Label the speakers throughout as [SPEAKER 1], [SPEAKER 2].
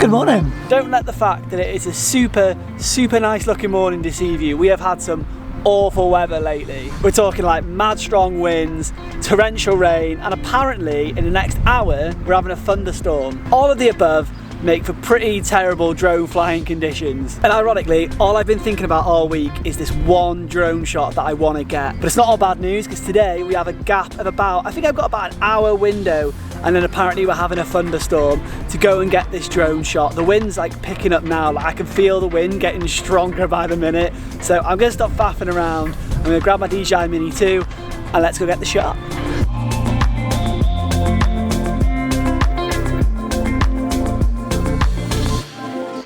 [SPEAKER 1] Good morning.
[SPEAKER 2] Don't let the fact that it is a super nice looking morning deceive you. We have had some awful weather lately. We're talking like mad strong winds, torrential rain, and apparently in the next hour we're having a thunderstorm. All of the above make for pretty terrible drone flying conditions. And ironically, all I've been thinking about all week is this one drone shot that I want to get. But it's not all bad news, because today we have a gap of about, I think I've got about an hour window, and then apparently we're having a thunderstorm to go and get this drone shot. The wind's like picking up now, like I can feel the wind getting stronger by the minute. So I'm gonna stop faffing around, I'm gonna grab my Dji Mini 2 and let's go get the shot.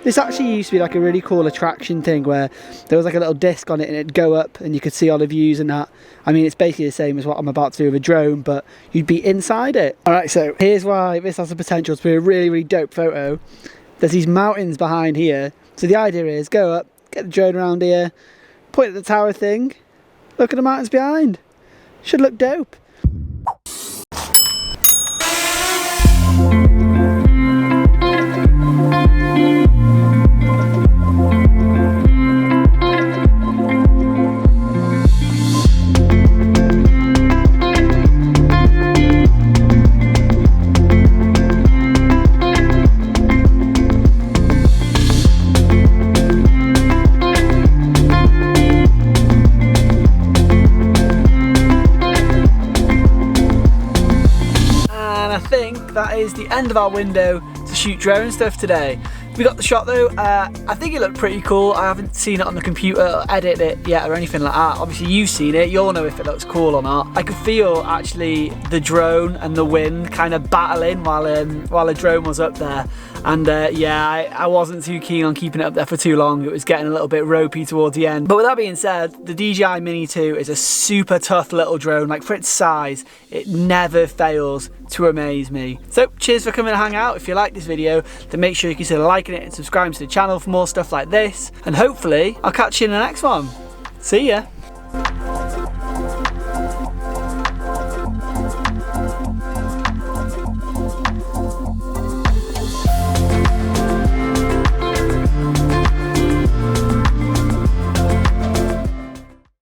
[SPEAKER 2] This actually used to be like a really cool attraction thing where there was like a little disc on it and it'd go up and you could see all the views and that. I mean, it's basically the same as what I'm about to do with a drone, but you'd be inside it. Alright, so here's why this has the potential to be a really dope photo. There's these mountains behind here. So the idea is go up, get the drone around here, point at the tower thing, look at the mountains behind. Should look dope. That is the end of our window to shoot drone stuff today. We got the shot though. I think it looked pretty cool. I haven't seen it on the computer or edited it yet or anything like that. Obviously you've seen it, you'll know if it looks cool or not. I could feel actually the drone and the wind kind of battling while the drone was up there. And yeah, I wasn't too keen on keeping it up there for too long. It was getting a little bit ropey towards the end. But with that being said, the Dji Mini 2 is a super tough little drone. Like for its size, it never fails to amaze me. So cheers for coming to hang out. If you like this video, then make sure you consider liking it and subscribing to the channel for more stuff like this. And hopefully I'll catch you in the next one. See ya.